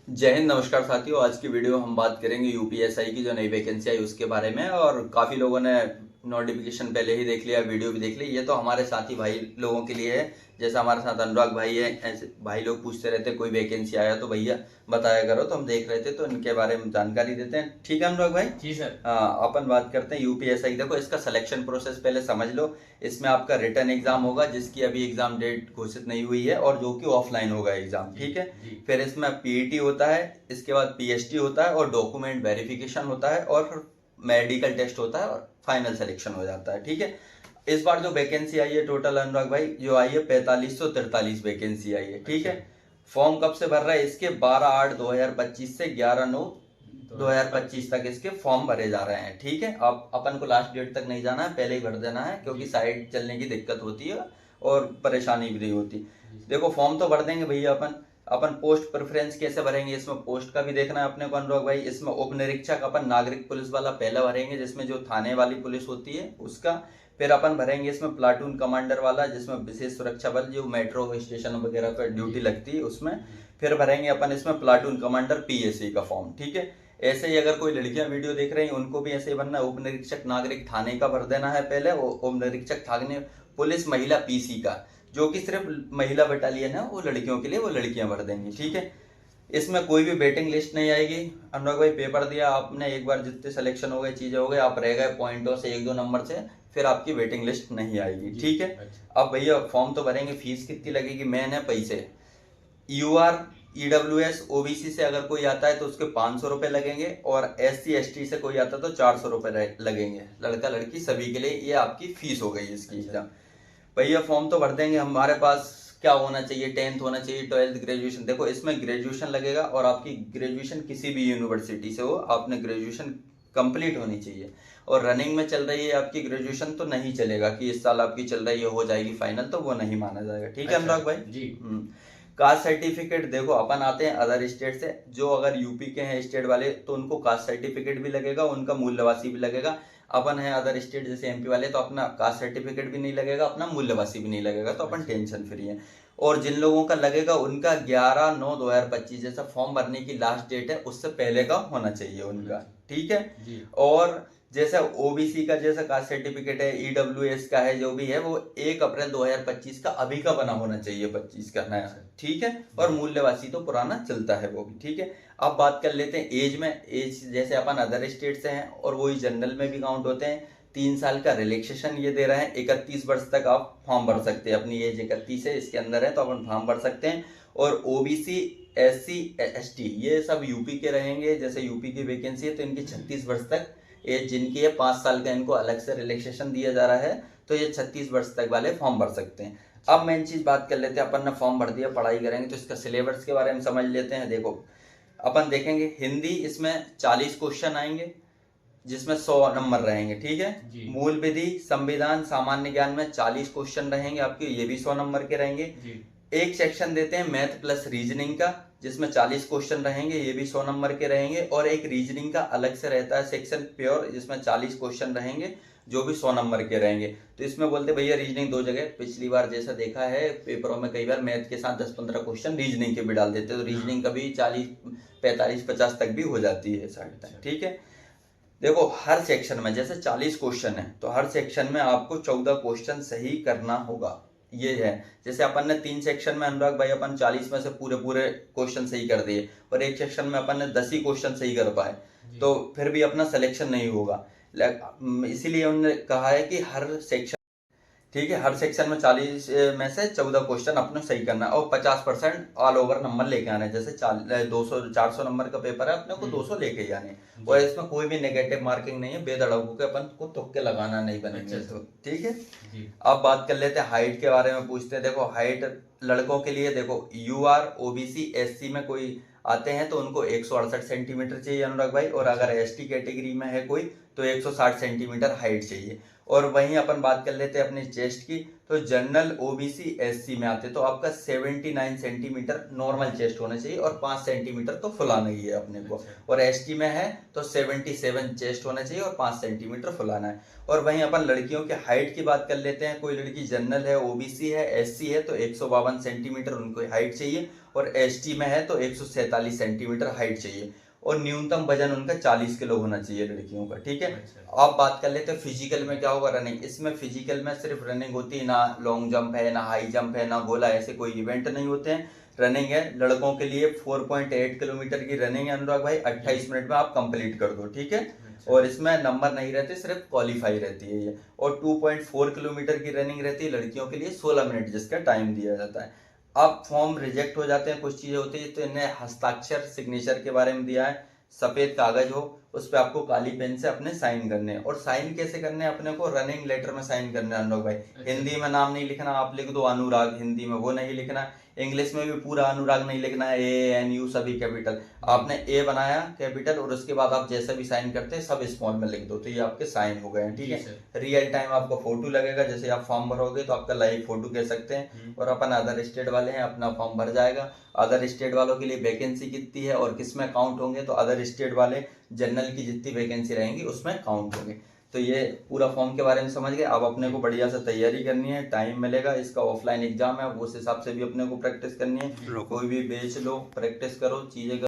जय हिंद। नमस्कार साथियों, आज की वीडियो हम बात करेंगे यूपीएसआई की जो नई वैकेंसी आई उसके बारे में। और काफ़ी लोगों ने नोटिफिकेशन पहले ही देख लिया, वीडियो भी देख ली। ये तो हमारे साथी भाई लोगों के लिए है। जैसे हमारे साथ अनुराग भाई है, ऐसे भाई लोग पूछते रहते कोई वैकेंसी आया तो भैया बताया करो, तो हम देख रहे थे तो इनके बारे में जानकारी देते हैं। ठीक है अनुराग भाई? जी सर। हाँ, अपन बात करते हैं यूपीएसआई। देखो, इसका सिलेक्शन प्रोसेस पहले समझ लो। इसमें आपका रिटर्न एग्जाम होगा, जिसकी अभी एग्जाम डेट घोषित नहीं हुई है, और जो कि ऑफलाइन होगा एग्जाम। जी ठीक है। जी। फिर इसमें पीईटी होता है, इसके बाद पीएचडी होता है, और डॉक्यूमेंट वेरिफिकेशन होता है, और फिर मेडिकल टेस्ट होता है, और फाइनल सिलेक्शन हो जाता है। ठीक है। इस बार जो वैकेंसी आई है टोटल अनुराग भाई जो आई है 4543 वैकेंसी आई है। ठीक अच्छा। है। फॉर्म कब से भर रहा है? इसके 12/8/2025 से 11/9/2025 तक इसके फॉर्म भरे जा रहे हैं। ठीक है। अब अपन को लास्ट डेट तक नहीं जाना है, पहले ही भर देना है, क्योंकि जी साइड चलने की दिक्कत होती है और परेशानी भी नहीं होती। जी सर। देखो, फॉर्म तो भर देंगे भैया अपन पोस्ट प्रेफरेंस कैसे भरेंगे, इसमें पोस्ट का भी देखना है अपने को अनुराग भाई। इसमें उप निरीक्षक अपन नागरिक पुलिस वाला पहला भरेंगे, जिसमें जो थाने वाली पुलिस होती है उसका। फिर अपन भरेंगे इसमें प्लाटून कमांडर वाला, जिसमें विशेष सुरक्षा बल जो मेट्रो स्टेशन वगैरह पर ड्यूटी जी लगती है उसमें। जी। फिर भरेंगे अपन इसमें प्लाटून कमांडर पीएससी का फॉर्म। ठीक है। ऐसे ही अगर कोई लड़कियां वीडियो देख रही हैं उनको भी ऐसे ही बनना है। उप निरीक्षक नागरिक थाने का भर देना है पहले, उप निरीक्षक थाने पुलिस महिला पीसी का, जो कि सिर्फ महिला बटालियन है, वो लड़कियों के लिए, वो लड़कियां भर देंगी। ठीक है। इसमें कोई भी वेटिंग लिस्ट नहीं आएगी। अनुराग भाई, पेपर दिया आपने एक बार, जितने सिलेक्शन हो गए, चीजें हो गई, आप रह गए पॉइंटों से 1-2 नंबर से, फिर आपकी वेटिंग लिस्ट नहीं आएगी। जी। ठीक है। अच्छा। अब भैया फॉर्म तो भरेंगे, फीस कितनी लगेगी? मेन है पैसे। यूआर, ईडब्ल्यूएस, ओबीसी से अगर कोई आता है तो उसके 500 रुपये लगेंगे, और एससी एसटी से कोई आता है तो 400 रुपये लगेंगे, लड़का लड़की सभी के लिए। ये आपकी फीस हो गई इसकी अच्छा। एग्जाम। भैया फॉर्म तो भर देंगे। हमारे पास क्या होना चाहिए? 10th होना चाहिए, 12th, ग्रेजुएशन। देखो, इसमें ग्रेजुएशन लगेगा, और आपकी ग्रेजुएशन किसी भी यूनिवर्सिटी से हो, आपने ग्रेजुएशन कंप्लीट होनी चाहिए। और रनिंग में चल रही है आपकी ग्रेजुएशन तो नहीं चलेगा कि इस साल आपकी चल रही है, हो जाएगी फाइनल, तो वो नहीं माना जाएगा। ठीक है अच्छा। अनुराग भाई? जी कास्ट सर्टिफिकेट, देखो अपन आते हैं अदर स्टेट से, जो अगर यूपी के हैं स्टेट वाले तो उनको कास्ट सर्टिफिकेट भी लगेगा, उनका मूल्यवासी भी लगेगा। अपन है अदर स्टेट जैसे एमपी वाले, तो अपना कास्ट सर्टिफिकेट भी नहीं लगेगा, अपना मूल्यवासी भी नहीं लगेगा, तो अपन अच्छा। टेंशन फ्री है। और जिन लोगों का लगेगा उनका 11/9/2025 जैसा फॉर्म भरने की लास्ट डेट है, उससे पहले का होना चाहिए होना उनका। चाहिए। ठीक है। जी। और जैसा ओबीसी का जैसा कास्ट सर्टिफिकेट है, ईडब्ल्यूएस का है, जो भी है, वो 1 अप्रैल 2025 का अभी का बना होना चाहिए, 25 का नया। अच्छा। ठीक है। और जी मूल्यवासी तो पुराना चलता है वो भी। ठीक है। अब बात कर लेते हैं एज में। एज जैसे अपन अदर स्टेट से हैं और वही जनरल में भी काउंट होते हैं। 3 साल का रिलैक्सेशन ये दे रहे हैं। 31 वर्ष तक आप फॉर्म भर सकते हैं, अपनी एज 31 है इसके अंदर है तो अपन फॉर्म भर सकते हैं। और ओबीसी, एससी, एसटी ये सब यूपी के रहेंगे। जैसे यूपी की वैकेंसी है तो इनकी 36 वर्ष तक एज जिनकी है, 5 साल का इनको अलग से रिलैक्सेशन दिया जा रहा है, तो ये 36 वर्ष तक वाले फॉर्म भर सकते हैं। अब मेन चीज बात कर लेते हैं। अपन ने फॉर्म भर दिया, पढ़ाई करेंगे, तो इसका सिलेबस के बारे में समझ लेते हैं। देखो, अपन देखेंगे हिंदी, इसमें 40 क्वेश्चन आएंगे, जिसमें 100 नंबर रहेंगे। ठीक है। जी मूल विधि, संविधान, सामान्य ज्ञान में 40 क्वेश्चन रहेंगे आपके, ये भी 100 नंबर के रहेंगे। जी। एक सेक्शन देते हैं मैथ प्लस रीजनिंग का, जिसमें 40 क्वेश्चन रहेंगे, ये भी 100 नंबर के रहेंगे। और एक रीजनिंग का अलग से रहता है सेक्शन प्योर, जिसमें 40 क्वेश्चन रहेंगे, जो भी 100 नंबर के रहेंगे। तो इसमें बोलते भैया रीजनिंग 2 जगह, पिछली बार जैसा देखा है पेपरों में कई बार मैथ के साथ 10-15 क्वेश्चन रीजनिंग के भी डाल देते, तो हाँ। रीजनिंग कभी 40, 45, 50 तक भी हो जाती है साइड अच्छा। तक। ठीक है। देखो, हर सेक्शन में जैसे 40 क्वेश्चन है, तो हर सेक्शन में आपको 14 क्वेश्चन सही करना होगा। ये है। जैसे अपन ने 3 सेक्शन में अनुराग भाई, अपन 40 में से पूरे पूरे क्वेश्चन सही कर दिए, और एक सेक्शन में अपन ने 10 ही क्वेश्चन सही कर पाए, जी। तो फिर भी अपना सिलेक्शन नहीं होगा। इसीलिए उन्होंने कहा है कि हर सेक्शन, ठीक है, हर सेक्शन में 40 में से 14 क्वेश्चन अपने सही करना है, और 50% ऑल ओवर नंबर लेके आने। जैसे 200-400 नंबर का पेपर है, अपने को 200 लेके ही आने। और जी। इसमें कोई भी नेगेटिव मार्किंग नहीं है, बेधड़क के अपन को तुक्के लगाना नहीं बनेंगे अच्छा तो। सर। ठीक है। जी अब बात कर लेते हैं हाइट के बारे में, पूछते हैं। देखो, हाइट लड़कों के लिए, देखो यूआर, ओबीसी, एससी में कोई आते हैं तो उनको 168 सेंटीमीटर चाहिए अनुराग भाई, और अच्छा। अगर एसटी कैटेगरी में है कोई तो 160 सेंटीमीटर हाइट चाहिए। और वहीं अपन बात कर लेते हैं अपनी चेस्ट की, तो जनरल, ओबीसी, एससी में आते तो आपका 79 सेंटीमीटर नॉर्मल चेस्ट होना चाहिए और 5 सेंटीमीटर तो फुलाना ही है अपने को। और एसटी में है तो 77 चेस्ट होना चाहिए और 5 सेंटीमीटर फुलाना है। और वहीं अपन लड़कियों के हाइट की बात कर लेते हैं। कोई लड़की जनरल है, ओबीसी है, एससी है तो 152 सेंटीमीटर उनको हाइट चाहिए, और एसटी में है तो 147 सेंटीमीटर हाइट चाहिए, और न्यूनतम वजन उनका 40 किलो होना चाहिए लड़कियों का, ठीक है। अब बात कर लेते हैं फिजिकल में क्या होगा, रनिंग। इसमें फिजिकल में सिर्फ रनिंग होती है, ना लॉन्ग जंप है, ना हाई जंप है, ना गोला, ऐसे कोई इवेंट नहीं होते हैं। रनिंग है लड़कों के लिए 4.8 किलोमीटर की रनिंग है अनुराग भाई, 28 मिनट में आप कंप्लीट कर दो, ठीक है। और इसमें नंबर नहीं रहते, सिर्फ क्वालिफाई रहती है ये। और 2.4 किलोमीटर की रनिंग रहती है लड़कियों के लिए, 16 मिनट जिसका टाइम दिया जाता है। अब फॉर्म रिजेक्ट हो जाते हैं, कुछ चीजें होती है, तो इन्हें हस्ताक्षर, सिग्नेचर के बारे में दिया है। सफेद कागज हो, उस पर आपको काली पेन से अपने साइन करने हैं। और साइन कैसे करने हैं अपने को, रनिंग लेटर में साइन करने हैं अनुराग भाई। हिंदी में नाम नहीं लिखना, आप लिख दो अनुराग हिंदी में, वो नहीं लिखना। इंग्लिश में भी पूरा अनुराग नहीं लिखना है, ANU सभी कैपिटल। आपने ए बनाया कैपिटल, और उसके बाद आप जैसा भी साइन करते हैं सब स्मॉल में लिख दो, तो ये आपके साइन हो गए हैं, ठीक है। रियल टाइम आपका फोटो लगेगा, जैसे आप फॉर्म भरोगे तो आपका लाइव फोटो कह सकते हैं। और अपन अदर स्टेट वाले हैं, अपना फॉर्म भर जाएगा। अदर स्टेट वालों के लिए वैकेंसी कितनी है और किस में काउंट होंगे, तो अदर स्टेट वाले जनरल की जितनी वैकेंसी रहेंगी उसमें काउंट होंगे। तो ये पूरा फॉर्म के बारे में समझ गए। अब अपने को बढ़िया से तैयारी करनी है, टाइम मिलेगा, इसका ऑफलाइन एग्जाम है, उस हिसाब से भी अपने को प्रैक्टिस करनी है। कोई भी बेच लो, प्रैक्टिस करो, चीजें